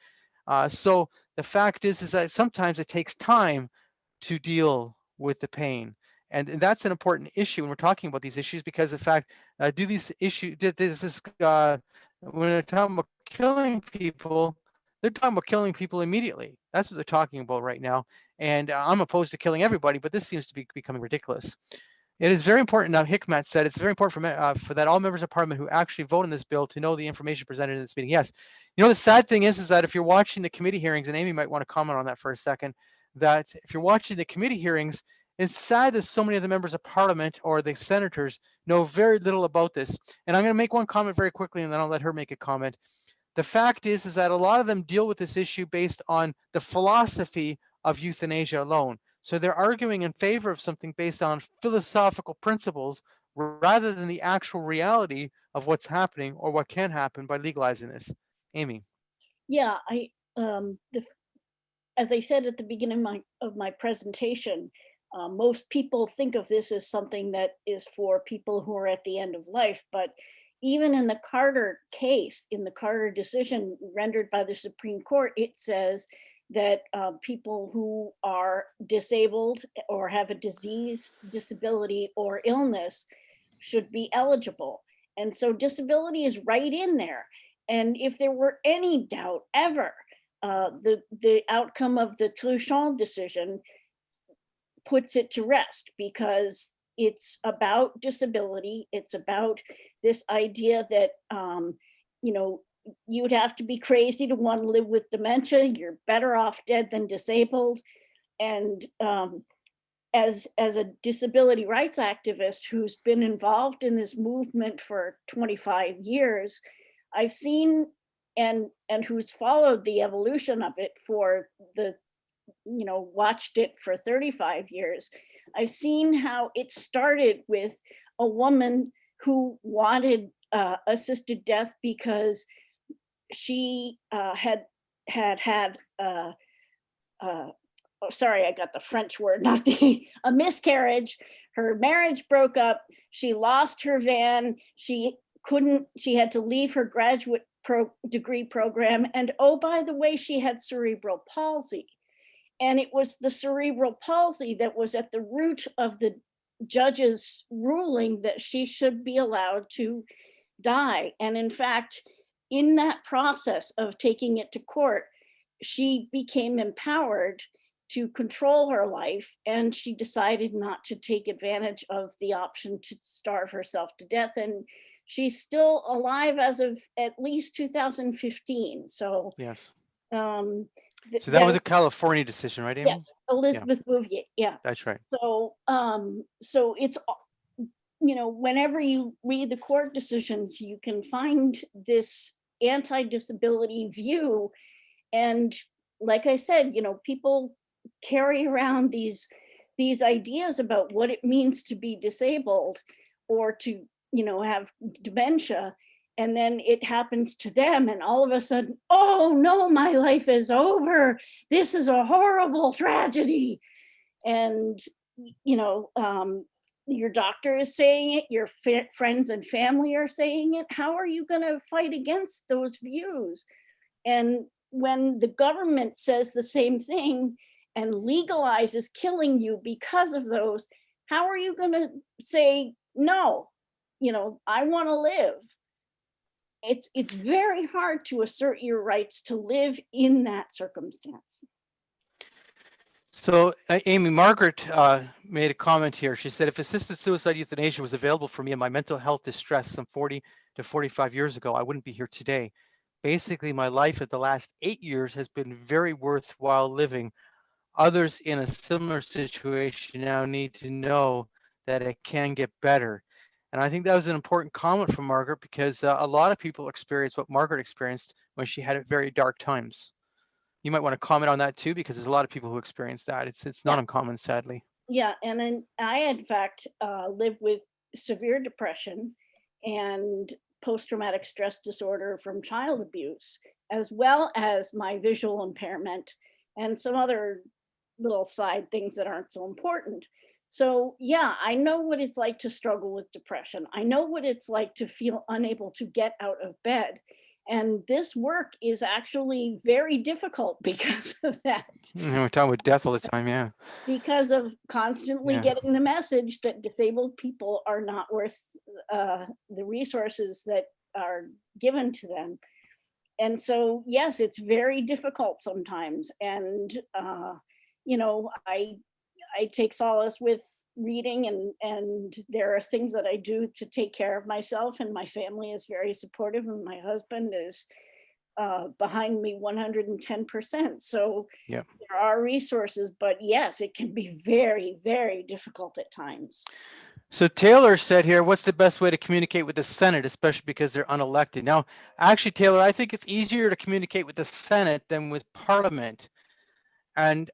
So the fact is that sometimes it takes time to deal with the pain. And that's an important issue when we're talking about these issues, because the fact, do these issues, when they're talking about killing people, they're talking about killing people immediately. That's what they're talking about right now. And I'm opposed to killing everybody, but this seems to be becoming ridiculous. It is very important, now Hikmat said, it's very important for that all members of parliament who actually vote on this bill to know the information presented in this meeting. Yes. You know, the sad thing is that if you're watching the committee hearings, and Amy might want to comment on that for a second, that if you're watching the committee hearings, it's sad that so many of the members of parliament or the senators know very little about this. And I'm going to make one comment very quickly, and then I'll let her make a comment. The fact is that a lot of them deal with this issue based on the philosophy of euthanasia alone. So they're arguing in favor of something based on philosophical principles rather than the actual reality of what's happening or what can happen by legalizing this. Amy. Yeah, as I said at the beginning of my presentation, most people think of this as something that is for people who are at the end of life. But even in the Carter case, in the Carter decision rendered by the Supreme Court, it says that people who are disabled or have a disease, disability, or illness should be eligible. And so disability is right in there. And if there were any doubt ever, the outcome of the Truchon decision puts it to rest, because it's about disability. It's about this idea that, you know, you would have to be crazy to want to live with dementia. You're better off dead than disabled. And as a disability rights activist who's been involved in this movement for 25 years, I've seen and who's followed the evolution of it for the, you know, watched it for 35 years. I've seen how it started with a woman who wanted assisted death because she had oh, sorry, I got the French word, not a miscarriage. Her marriage broke up. She lost her van. She had to leave her graduate degree program. And oh, by the way, she had cerebral palsy. And it was the cerebral palsy that was at the root of the judge's ruling that she should be allowed to die. And in fact, in that process of taking it to court, she became empowered to control her life, and she decided not to take advantage of the option to starve herself to death. And she's still alive as of at least 2015. So yes. So that was a California decision, right, Amy? Yes, Elizabeth Bouvier. Yeah, that's right. So so it's, you know, whenever you read the court decisions, you can find this anti-disability view. And like I said, you know, people carry around these ideas about what it means to be disabled or to, you know, have dementia, and then it happens to them, and all of a sudden, oh no, my life is over, this is a horrible tragedy. And you know, your doctor is saying it, your friends and family are saying it. How are you going to fight against those views? And when the government says the same thing and legalizes killing you because of those, how are you going to say no, I want to live. It's very hard to assert your rights to live in that circumstance. So, Amy, Margaret made a comment here. She said, if assisted suicide euthanasia was available for me in my mental health distress some 40 to 45 years ago, I wouldn't be here today. Basically, my life of the last 8 years has been very worthwhile living. Others in a similar situation now need to know that it can get better. And I think that was an important comment from Margaret, because a lot of people experience what Margaret experienced when she had very dark times. You might want to comment on that too, because there's a lot of people who experience that. It's not Yeah. uncommon, sadly. Yeah. And then I, in fact, live with severe depression and post-traumatic stress disorder from child abuse, as well as my visual impairment and some other little side things that aren't so important. So, yeah, I know what it's like to struggle with depression. I know what it's like to feel unable to get out of bed. And this work is actually very difficult because of that, We're talking about death all the time. Yeah. because of constantly Yeah. getting the message that disabled people are not worth the resources that are given to them. And so, yes, it's very difficult sometimes. And, I take solace with reading, and there are things that I do to take care of myself, and my family is very supportive, and my husband is behind me 110%. So Yeah. there are resources, but yes, it can be very, very difficult at times. So Taylor said here, what's the best way to communicate with the Senate, especially because they're unelected? Now, actually, Taylor, I think it's easier to communicate with the Senate than with Parliament. And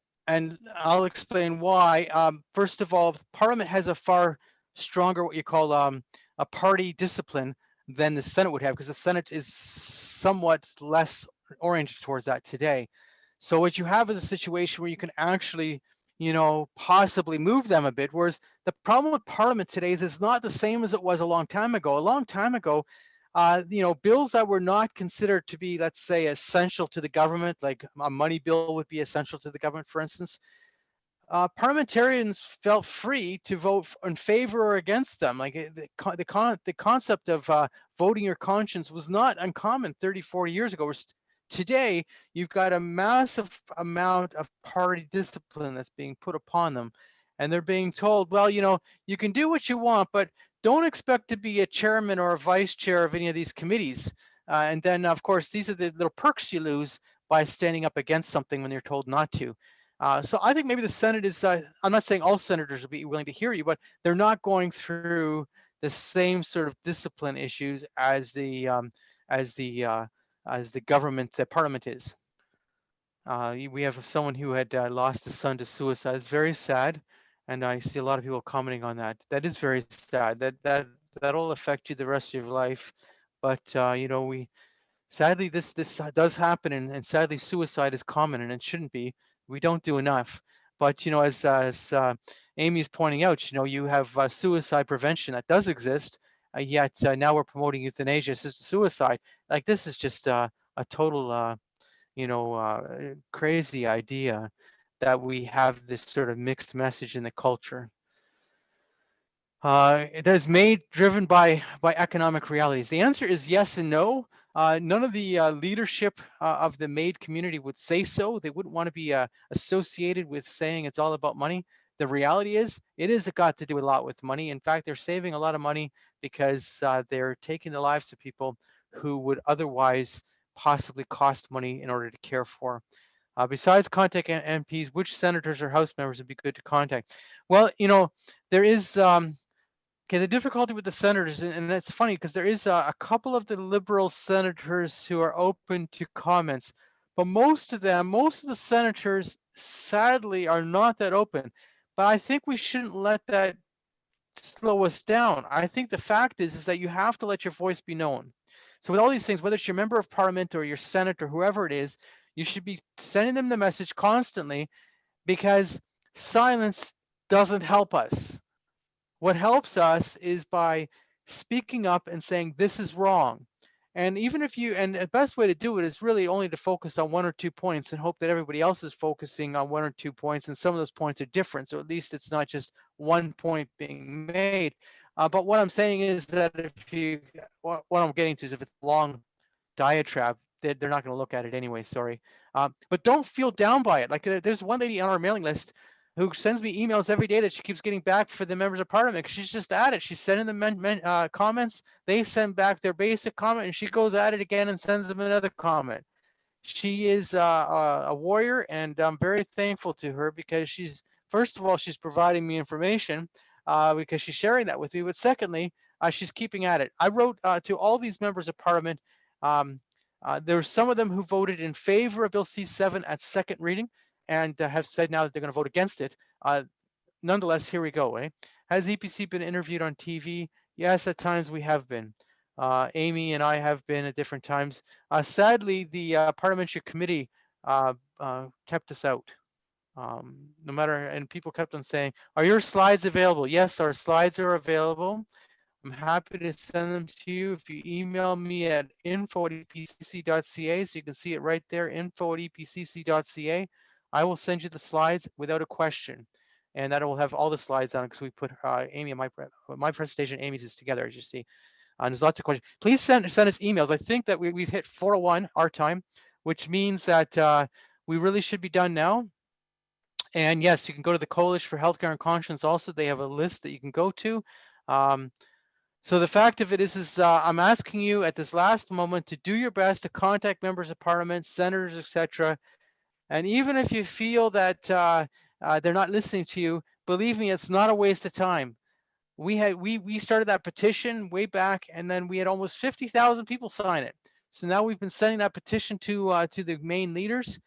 I'll explain why. First of all, Parliament has a far stronger, what you call a party discipline than the Senate would have, because the Senate is somewhat less oriented towards that today. So what you have is a situation where you can actually, possibly move them a bit. Whereas the problem with Parliament today is it's not the same as it was a long time ago. A long time ago, bills that were not considered to be, let's say, essential to the government, like a money bill would be essential to the government, for instance, parliamentarians felt free to vote in favor or against them. Like the concept of voting your conscience was not uncommon 30, 40 years ago. Today, you've got a massive amount of party discipline that's being put upon them. And they're being told, well, you can do what you want, but don't expect to be a chairman or a vice chair of any of these committees. And then, of course, these are the little perks you lose by standing up against something when you're told not to. So I think maybe the Senate is, I'm not saying all senators will be willing to hear you, but they're not going through the same sort of discipline issues as as the government, the Parliament is. We have someone who had lost a son to suicide. It's very sad, and I see a lot of people commenting on that. That is very sad. That'll affect you the rest of your life. But we sadly this does happen, and sadly suicide is common, and it shouldn't be. We don't do enough. But as Amy is pointing out, you have suicide prevention that does exist, yet now we're promoting euthanasia, assisted suicide. Like, this is just a total crazy idea that we have this sort of mixed message in the culture. It is made driven by economic realities. The answer is yes and no. None of the leadership of the MAID community would say so. They wouldn't want to be associated with saying it's all about money. The reality is, it is got to do a lot with money. In fact, they're saving a lot of money because they're taking the lives of people who would otherwise possibly cost money in order to care for. Besides contact MPs, which senators or House members would be good to contact? Well, there is okay, the difficulty with the senators, and it's funny because there is a couple of the Liberal senators who are open to comments, but most of the senators, sadly, are not that open. But I think we shouldn't let that slow us down. I think the fact is that you have to let your voice be known. So with all these things, whether it's your member of parliament or your senate or whoever it is, you should be sending them the message constantly, because silence doesn't help us. What helps us is by speaking up and saying, this is wrong. And even if and the best way to do it is really only to focus on one or 2 points and hope that everybody else is focusing on 1 or 2 points, and some of those points are different. So at least it's not just one point being made. But what I'm saying is that if you, what I'm getting to is if it's a long diatribe, they're not going to look at it anyway. Sorry. But don't feel down by it. Like there's one lady on our mailing list who sends me emails every day that she keeps getting back for the members of parliament because she's just at it. She's sending them comments. They send back their basic comment and she goes at it again and sends them another comment. She is a warrior, and I'm very thankful to her because she's, first of all, she's providing me information because she's sharing that with me. But secondly, she's keeping at it. I wrote to all these members of parliament. Um, there were some of them who voted in favor of Bill C-7 at second reading and have said now that they're going to vote against it. Nonetheless, here we go. Has EPC been interviewed on TV? Yes, at times we have been. Amy and I have been at different times. Sadly, the parliamentary committee kept us out. No matter, and people kept on saying, are your slides available? Yes, our slides are available. I'm happy to send them to you if you email me at info@epcc.ca, so you can see it right there, info@epcc.ca. I will send you the slides without a question. And that will have all the slides on it because we put Amy and my presentation, Amy's is together, as you see. There's lots of questions. Please send us emails. I think that we've hit 4:01 our time, which means that we really should be done now. And yes, you can go to the Coalition for Healthcare and Conscience also. They have a list that you can go to. So the fact of it is I'm asking you at this last moment to do your best to contact members of parliament, senators, etc. And even if you feel that they're not listening to you, believe me, it's not a waste of time. We started that petition way back, and then we had almost 50,000 people sign it. So now we've been sending that petition to the main leaders.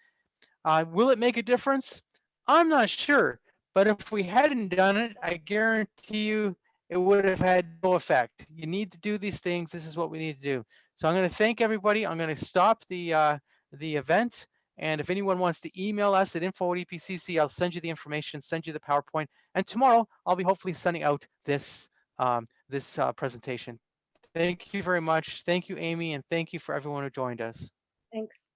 Will it make a difference? I'm not sure, but if we hadn't done it, I guarantee you it would have had no effect. You need to do these things. This is what we need to do. So I'm going to thank everybody. I'm going to stop the event. And if anyone wants to email us at info@epcc, I'll send you the information, send you the PowerPoint. And tomorrow I'll be hopefully sending out this presentation. Thank you very much. Thank you, Amy, and thank you for everyone who joined us. Thanks.